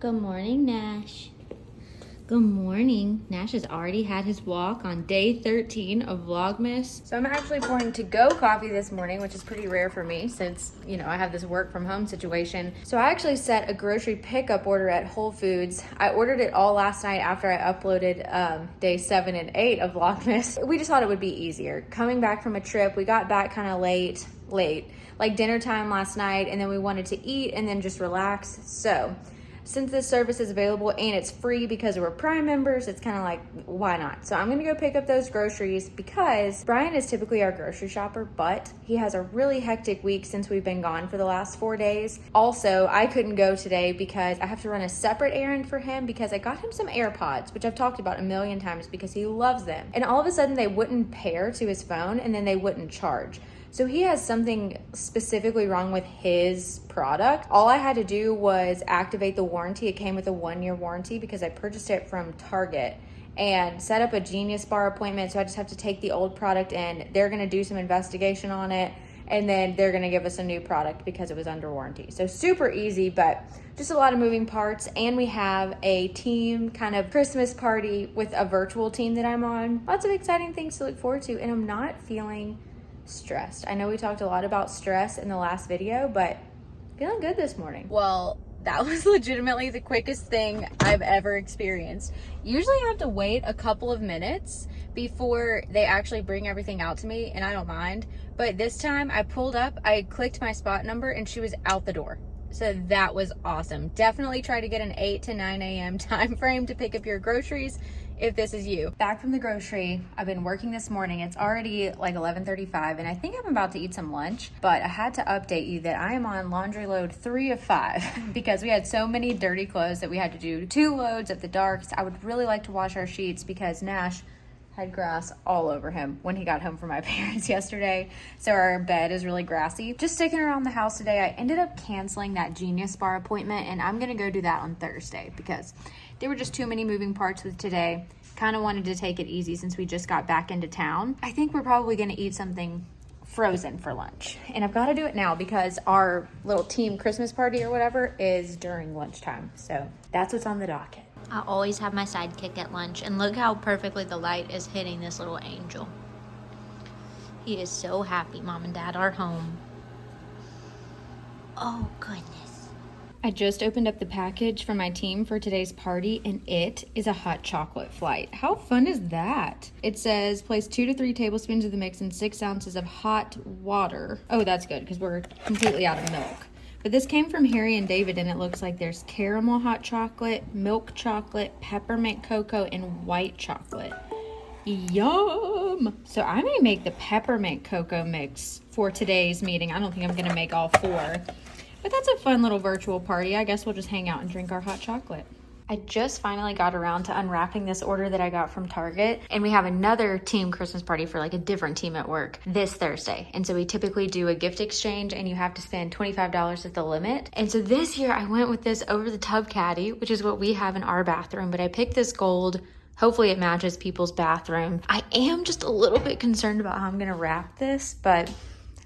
Good morning, Nash. Good morning. Nash has already had his walk on day 13 of Vlogmas. So I'm actually pouring to-go coffee this morning, which is pretty rare for me since, you know, I have this work from home situation. So I actually set a grocery pickup order at Whole Foods. I ordered it all last night after I uploaded day 7 and 8 of Vlogmas. We just thought it would be easier. Coming back from a trip, we got back kind of late, like dinner time last night, and then we wanted to eat and then just relax. So since this service is available and it's free because we're Prime members, it's kind of like, why not? So I'm gonna go pick up those groceries because Brian is typically our grocery shopper, but he has a really hectic week since we've been gone for the last 4 days. Also, I couldn't go today because I have to run a separate errand for him because I got him some AirPods, which I've talked about a million times because he loves them. And all of a sudden they wouldn't pair to his phone and then they wouldn't charge. So he has something specifically wrong with his product. All I had to do was activate the warranty. It came with a 1-year warranty because I purchased it from Target and set up a Genius Bar appointment. So I just have to take the old product in. They're gonna do some investigation on it and then they're gonna give us a new product because it was under warranty. So super easy, but just a lot of moving parts. And we have a team kind of Christmas party with a virtual team that I'm on. Lots of exciting things to look forward to, and I'm not feeling stressed. I know we talked a lot about stress in the last video, but feeling good this morning. Well, that was legitimately the quickest thing I've ever experienced. Usually I have to wait a couple of minutes before they actually bring everything out to me, and I don't mind. But this time I pulled up, I clicked my spot number, and she was out the door. So that was awesome. Definitely try to get an 8 to 9 a.m. time frame to pick up your groceries if this is you. Back from the grocery, I've been working this morning. It's already like 11:35 and I think I'm about to eat some lunch, but I had to update you that I am on laundry load 3 of 5 because we had so many dirty clothes that we had to do 2 loads at the dark. I would really like to wash our sheets because Nash had grass all over him when he got home from my parents yesterday. So our bed is really grassy. Just sticking around the house today, I ended up canceling that Genius Bar appointment and I'm gonna go do that on Thursday because there were just too many moving parts with today. Kind of wanted to take it easy since we just got back into town. I think we're probably gonna eat something frozen for lunch. And I've gotta do it now because our little team Christmas party or whatever is during lunchtime. So that's what's on the docket. I always have my sidekick at lunch, and look how perfectly the light is hitting this little angel. He is so happy Mom and Dad are home. Oh, goodness. I just opened up the package for my team for today's party, and it is a hot chocolate flight. How fun is that? It says place 2 to 3 tablespoons of the mix in 6 ounces of hot water. Oh, that's good because we're completely out of milk. But this came from Harry and David, and it looks like there's caramel hot chocolate, milk chocolate, peppermint cocoa, and white chocolate. Yum! So I may make the peppermint cocoa mix for today's meeting. I don't think I'm gonna make all 4. But that's a fun little virtual party. I guess we'll just hang out and drink our hot chocolate. I just finally got around to unwrapping this order that I got from Target. And we have another team Christmas party for like a different team at work this Thursday. And so we typically do a gift exchange and you have to spend $25 at the limit. And so this year I went with this over the tub caddy, which is what we have in our bathroom. But I picked this gold. Hopefully it matches people's bathroom. I am just a little bit concerned about how I'm gonna wrap this, but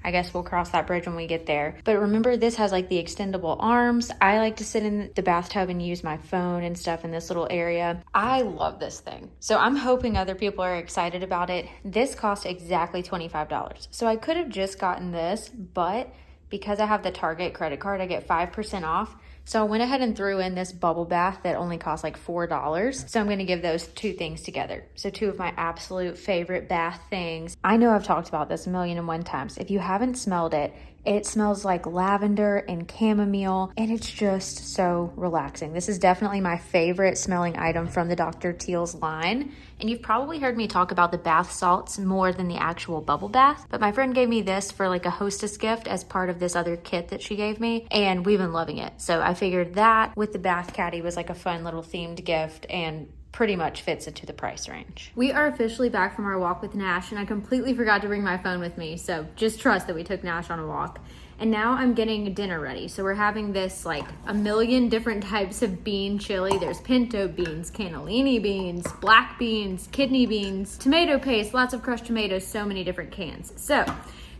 I guess we'll cross that bridge when we get there. But remember, this has like the extendable arms. I like to sit in the bathtub and use my phone and stuff in this little area. I love this thing. So I'm hoping other people are excited about it. This cost exactly $25. So I could have just gotten this, but because I have the Target credit card, I get 5% off. So I went ahead and threw in this bubble bath that only costs like $4. So I'm gonna give those 2 things together. So 2 of my absolute favorite bath things. I know I've talked about this 1,000,001 times. If you haven't smelled it, it smells like lavender and chamomile, and it's just so relaxing. This is definitely my favorite smelling item from the Dr. Teal's line. And you've probably heard me talk about the bath salts more than the actual bubble bath, but my friend gave me this for like a hostess gift as part of this other kit that she gave me, and we've been loving it. So I figured that with the bath caddy was like a fun little themed gift and pretty much fits into the price range. We are officially back from our walk with Nash, and I completely forgot to bring my phone with me, so just trust that we took Nash on a walk. And now I'm getting dinner ready. So we're having this like a million different types of bean chili. There's pinto beans, cannellini beans, black beans, kidney beans, tomato paste, lots of crushed tomatoes, so many different cans. So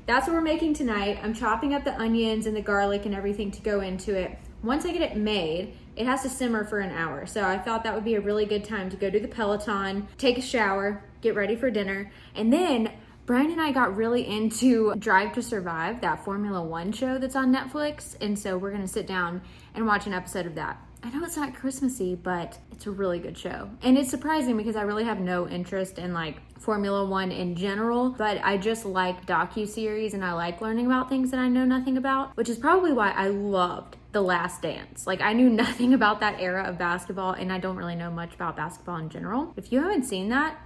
that's what we're making tonight. I'm chopping up the onions and the garlic and everything to go into it. once I get it made, it has to simmer for an hour. So I thought that would be a really good time to go do the Peloton, take a shower, get ready for dinner. And then Brian and I got really into Drive to Survive, that Formula One show that's on Netflix. And so we're gonna sit down and watch an episode of that. I know it's not Christmassy, but it's a really good show. And it's surprising because I really have no interest in like Formula One in general, but I just like docuseries and I like learning about things that I know nothing about, which is probably why I loved The Last Dance. Like I knew nothing about that era of basketball and I don't really know much about basketball in general. If you haven't seen that,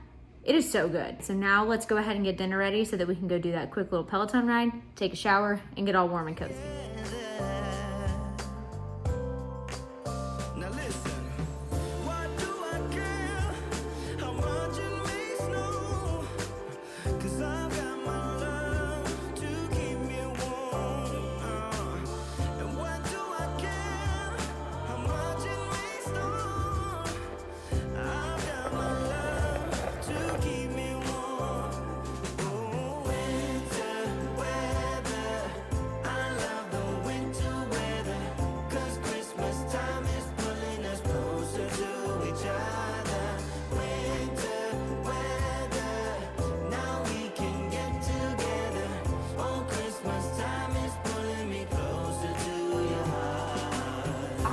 it is so good. So now let's go ahead and get dinner ready so that we can go do that quick little Peloton ride, take a shower, and get all warm and cozy.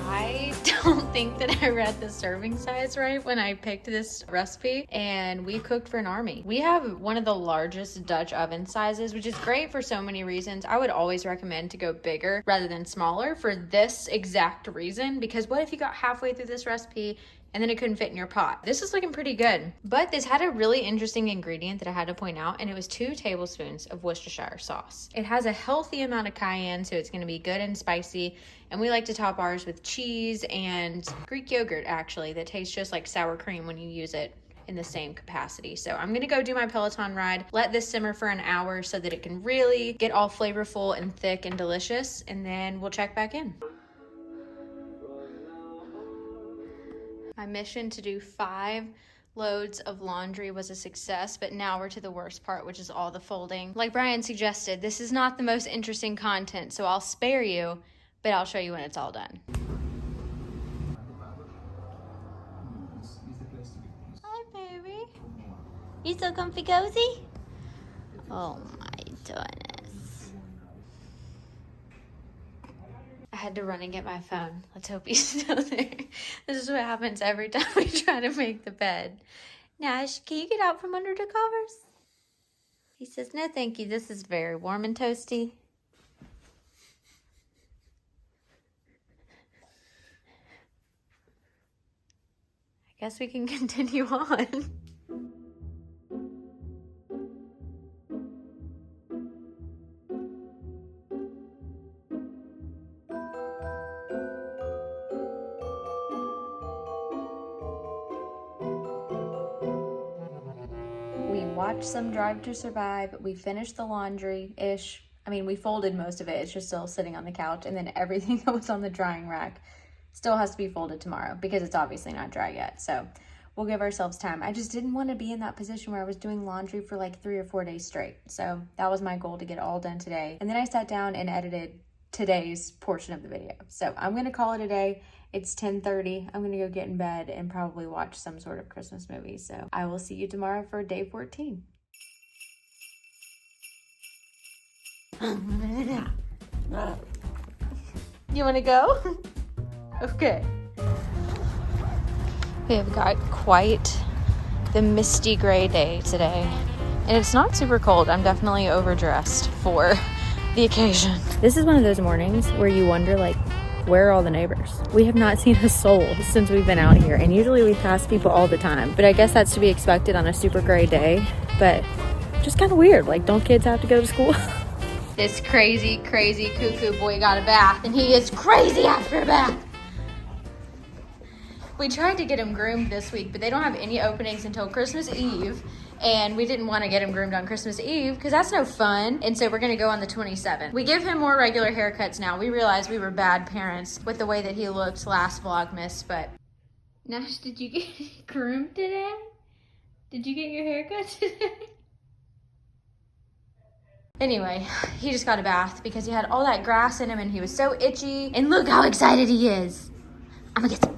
I don't think that I read the serving size right when I picked this recipe, and we cooked for an army. We have one of the largest Dutch oven sizes, which is great for so many reasons. I would always recommend to go bigger rather than smaller for this exact reason, because what if you got halfway through this recipe and then it couldn't fit in your pot? This is looking pretty good. But this had a really interesting ingredient that I had to point out, and it was 2 tablespoons of Worcestershire sauce. It has a healthy amount of cayenne, so it's gonna be good and spicy. And we like to top ours with cheese and Greek yogurt, actually, that tastes just like sour cream when you use it in the same capacity. So I'm gonna go do my Peloton ride, let this simmer for an hour so that it can really get all flavorful and thick and delicious, and then we'll check back in. My mission to do 5 loads of laundry was a success, but now we're to the worst part, which is all the folding. Like Brian suggested, this is not the most interesting content, so I'll spare you, but I'll show you when it's all done. Hi, baby. You so comfy cozy? Oh my goodness. I had to run and get my phone. Let's hope he's still there. This is what happens every time we try to make the bed. Nash, can you get out from under the covers? He says, no thank you. This is very warm and toasty. I guess we can continue on. We watched some Drive to Survive. We finished the laundry-ish. I mean, we folded most of it. It's just still sitting on the couch. And then everything that was on the drying rack still has to be folded tomorrow because it's obviously not dry yet. So we'll give ourselves time. I just didn't want to be in that position where I was doing laundry for like 3 or 4 days straight. So that was my goal, to get it all done today. And then I sat down and edited today's portion of the video. So I'm going to call it a day. It's 10:30. I'm going to go get in bed and probably watch some sort of Christmas movie. So I will see you tomorrow for day 14. You want to go? Okay. We have got quite the misty gray day today. And it's not super cold. I'm definitely overdressed for the occasion. This is one of those mornings where you wonder, like, where are all the neighbors? We have not seen a soul since we've been out here. And usually we pass people all the time. But I guess that's to be expected on a super gray day. But just kind of weird. Like, don't kids have to go to school? This crazy, crazy cuckoo boy got a bath, and he is crazy after a bath. We tried to get him groomed this week, but they don't have any openings until Christmas Eve, and we didn't want to get him groomed on Christmas Eve because that's no fun, and so we're going to go on the 27th. We give him more regular haircuts now. We realized we were bad parents with the way that he looked last Vlogmas, but... Nash, did you get groomed today? Did you get your haircut today? Anyway, he just got a bath because he had all that grass in him and he was so itchy. And look how excited he is. I'm gonna get some.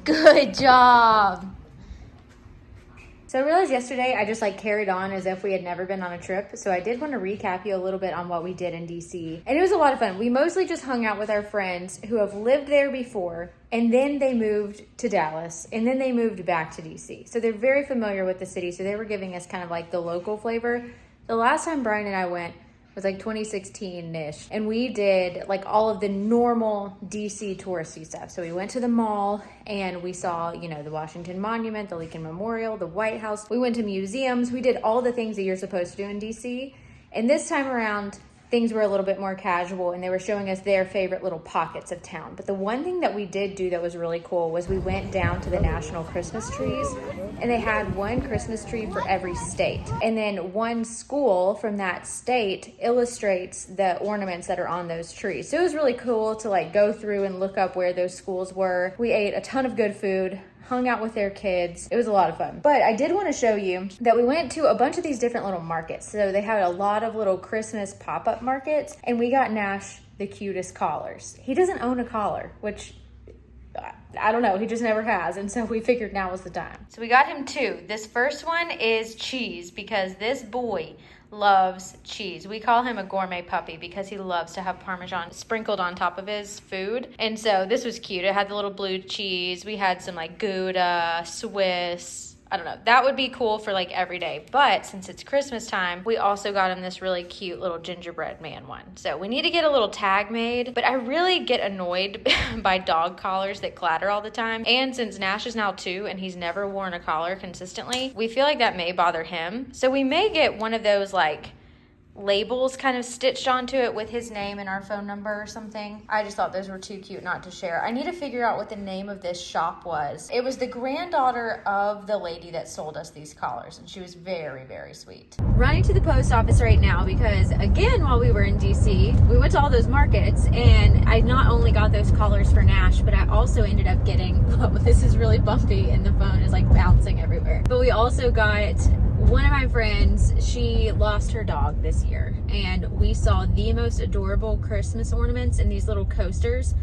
Good job. So I realized yesterday I just like carried on as if we had never been on a trip. So I did want to recap you a little bit on what we did in DC. And it was a lot of fun. We mostly just hung out with our friends who have lived there before, and then they moved to Dallas, and then they moved back to DC. So they're very familiar with the city. So they were giving us kind of like the local flavor. The last time Brian and I went was like 2016-ish. And we did like all of the normal DC touristy stuff. So we went to the mall and we saw, you know, the Washington Monument, the Lincoln Memorial, the White House. We went to museums. We did all the things that you're supposed to do in DC. And this time around, things were a little bit more casual and they were showing us their favorite little pockets of town. But the one thing that we did do that was really cool was we went down to the national Christmas trees, and they had one Christmas tree for every state. And then one school from that state illustrates the ornaments that are on those trees. So it was really cool to like go through and look up where those schools were. We ate a ton of good food, hung out with their kids. It was a lot of fun. But I did want to show you that we went to a bunch of these different little markets. So they had a lot of little Christmas pop-up markets, and we got Nash the cutest collars. He doesn't own a collar, which I don't know, he just never has. And so we figured now was the time. So we got him two. This first one is cheese because this boy loves cheese. We call him a gourmet puppy because he loves to have Parmesan sprinkled on top of his food. And so this was cute. It had the little blue cheese. We had some like Gouda, Swiss. I don't know. That would be cool for like every day. But since it's Christmas time, we also got him this really cute little gingerbread man one. So we need to get a little tag made. But I really get annoyed by dog collars that clatter all the time. And since Nash is now 2 and he's never worn a collar consistently, we feel like that may bother him. So we may get one of those like labels kind of stitched onto it with his name and our phone number or something. I just thought those were too cute not to share. I need to figure out what the name of this shop was. It was the granddaughter of the lady that sold us these collars, and she was very, very sweet. Running to the post office right now because, again, while we were in DC, we went to all those markets, and I not only got those collars for Nash, but I also ended up getting, this is really bumpy and the phone is like bouncing everywhere, but we also got one of my friends, she lost her dog this year, and we saw the most adorable Christmas ornaments in these little coasters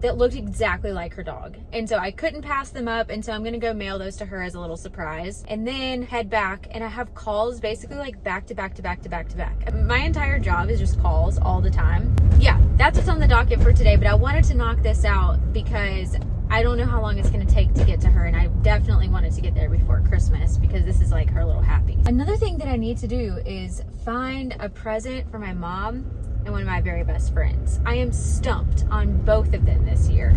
that looked exactly like her dog. And so I couldn't pass them up, and so I'm gonna go mail those to her as a little surprise and then head back. And I have calls basically like back to back to back to back to back. My entire job is just calls all the time. Yeah, that's what's on the docket for today, but I wanted to knock this out because I don't know how long it's going to take to get to her, and I definitely wanted to get there before Christmas because this is like her little happy. Another thing that I need to do is find a present for my mom and one of my very best friends. I am stumped on both of them this year,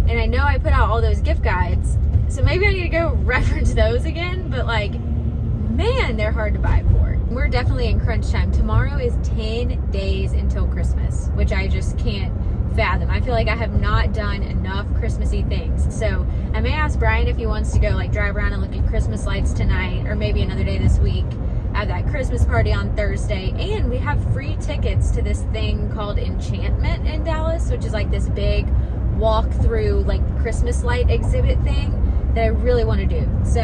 and I know I put out all those gift guides, so maybe I need to go reference those again, but like, man, they're hard to buy for. We're definitely in crunch time. Tomorrow is 10 days until Christmas, which I just can't fathom. I feel like I have not done enough Christmassy things. So I may ask Brian if he wants to go like drive around and look at Christmas lights tonight, or maybe another day this week. I have that Christmas party on Thursday, and we have free tickets to this thing called Enchantment in Dallas, which is like this big walk through like Christmas light exhibit thing that I really want to do. So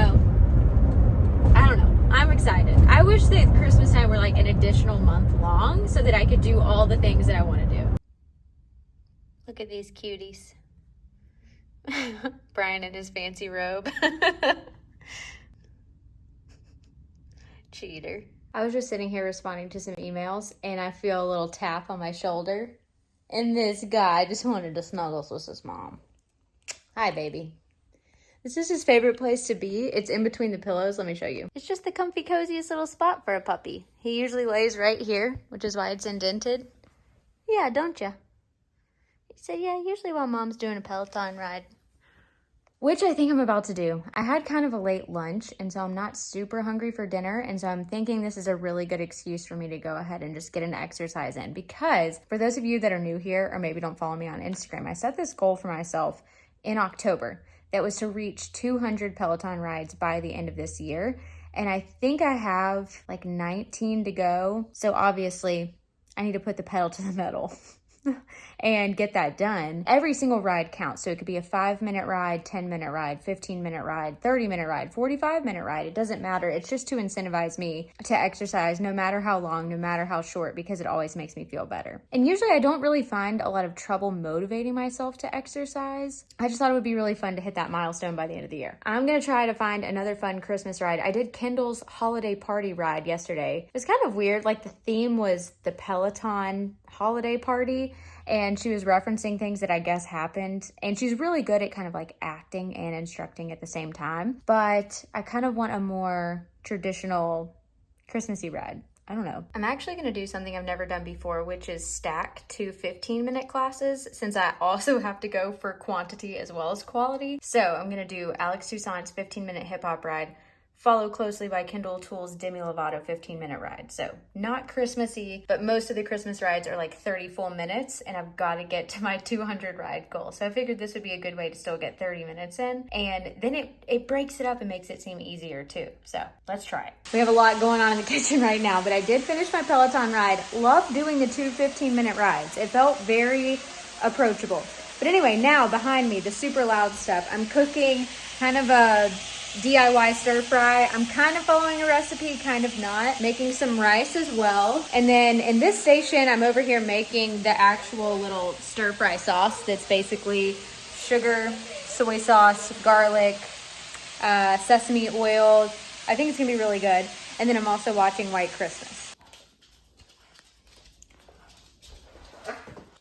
I don't know. I'm excited. I wish that Christmas time were like an additional month long so that I could do all the things that I want to do. Look at these cuties. Brian in his fancy robe. Cheater. I was just sitting here responding to some emails, and I feel a little tap on my shoulder. And this guy just wanted to snuggle with his mom. Hi, baby. This is his favorite place to be. It's in between the pillows. Let me show you. It's just the comfy, coziest little spot for a puppy. He usually lays right here, which is why it's indented. Yeah, don't ya? He said, yeah, usually while mom's doing a Peloton ride. Which I think I'm about to do. I had kind of a late lunch, and so I'm not super hungry for dinner, and so I'm thinking this is a really good excuse for me to go ahead and just get an exercise in, because for those of you that are new here or maybe don't follow me on Instagram, I set this goal for myself in October that was to reach 200 Peloton rides by the end of this year, and I think I have like 19 to go, so obviously I need to put the pedal to the metal. and get that done. Every single ride counts. So it could be a 5-minute ride, 10-minute ride, 15-minute ride, 30-minute ride, 45-minute ride. It doesn't matter. It's just to incentivize me to exercise no matter how long, no matter how short, because it always makes me feel better. And usually I don't really find a lot of trouble motivating myself to exercise. I just thought it would be really fun to hit that milestone by the end of the year. I'm gonna try to find another fun Christmas ride. I did Kendall's holiday party ride yesterday. It was kind of weird. Like the theme was the Peloton holiday party, and she was referencing things that I guess happened, and she's really good at kind of like acting and instructing at the same time. But I kind of want a more traditional Christmassy ride. I don't know. I'm actually gonna do something I've never done before, which is stack 2 15-minute classes, since I also have to go for quantity as well as quality. So I'm gonna do Maggie'sTwoCents 15-minute hip hop ride, followed closely by Kendall Tools Demi Lovato 15-minute ride. So not Christmassy, but most of the Christmas rides are like 30 full minutes, and I've got to get to my 200 ride goal. So I figured this would be a good way to still get 30 minutes in, and then it breaks it up and makes it seem easier too. So let's try it. We have a lot going on in the kitchen right now, but I did finish my Peloton ride. Love doing the 2 15-minute rides. It felt very approachable. But anyway, now behind me, the super loud stuff. I'm cooking kind of a DIY stir fry. I'm kind of following a recipe, kind of not. Making some rice as well. And then in this station, I'm over here making the actual little stir fry sauce that's basically sugar, soy sauce, garlic, sesame oil. I think it's gonna be really good. And then I'm also watching White Christmas.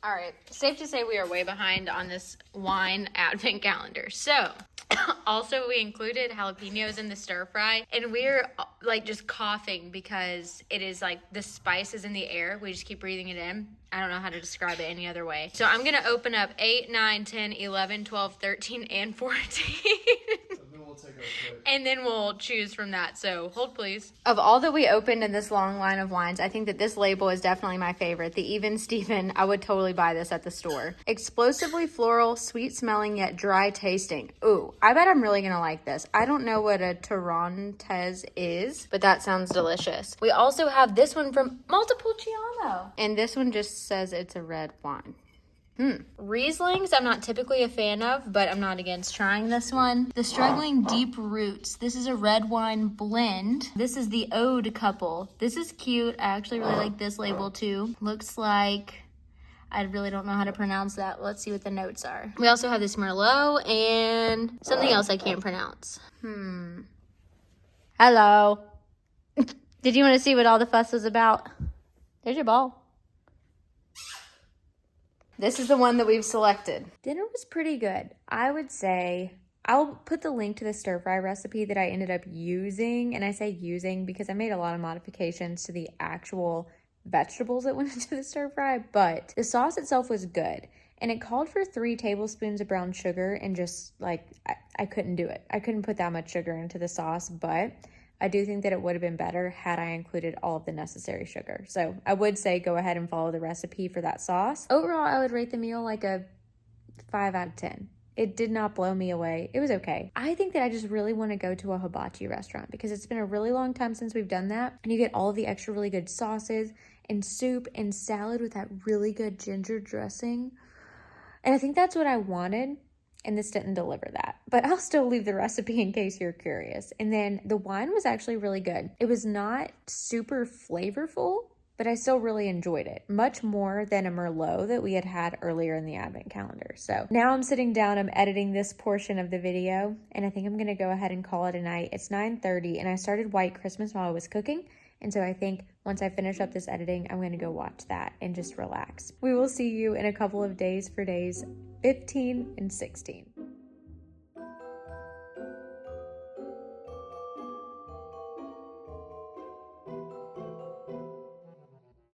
All right, safe to say we are way behind on this wine advent calendar. So also, we included jalapenos in the stir fry, and we're like just coughing because it is like the spice is in the air. We just keep breathing it in. I don't know how to describe it any other way. So I'm gonna open up 8, 9, 10, 11, 12, 13, and 14. And then we'll choose from that. So hold please. Of all that we opened in this long line of wines, I think that this label is definitely my favorite. The Even Steven. I would totally buy this at the store. Explosively floral, sweet smelling yet dry tasting. Ooh, I bet I'm really gonna like this. I don't know what a Torrontés is, but that sounds delicious. We also have this one from Montepulciano, and this one just says it's a red wine. Rieslings I'm not typically a fan of, but I'm not against trying this one. The Struggling Deep Roots. This is a red wine blend. This is the Ode Couple. This is cute. I actually really like this label too. Looks like, I really don't know how to pronounce that. Let's see what the notes are. We also have this Merlot and something else I can't pronounce. Hello. Did you want to see what all the fuss was about? There's your ball. This is the one that we've selected. Dinner was pretty good. I would say, I'll put the link to the stir fry recipe that I ended up using. And I say using because I made a lot of modifications to the actual vegetables that went into the stir fry. But the sauce itself was good. And it called for 3 tablespoons of brown sugar, and just like, I couldn't do it. I couldn't put that much sugar into the sauce, but I do think that it would have been better had I included all of the necessary sugar. So I would say go ahead and follow the recipe for that sauce. Overall, I would rate the meal like a 5 out of 10. It did not blow me away. It was okay. I think that I just really want to go to a hibachi restaurant because it's been a really long time since we've done that. And you get all of the extra really good sauces and soup and salad with that really good ginger dressing. And I think that's what I wanted. And this didn't deliver that, but I'll still leave the recipe in case you're curious. And then the wine was actually really good. It was not super flavorful, but I still really enjoyed it, much more than a Merlot that we had earlier in the advent calendar. So now I'm sitting down, I'm editing this portion of the video, and I think I'm gonna go ahead and call it a night. It's 9:30, and I started White Christmas while I was cooking. And so I think once I finish up this editing, I'm gonna go watch that and just relax. We will see you in a couple of days for days 15 and 16.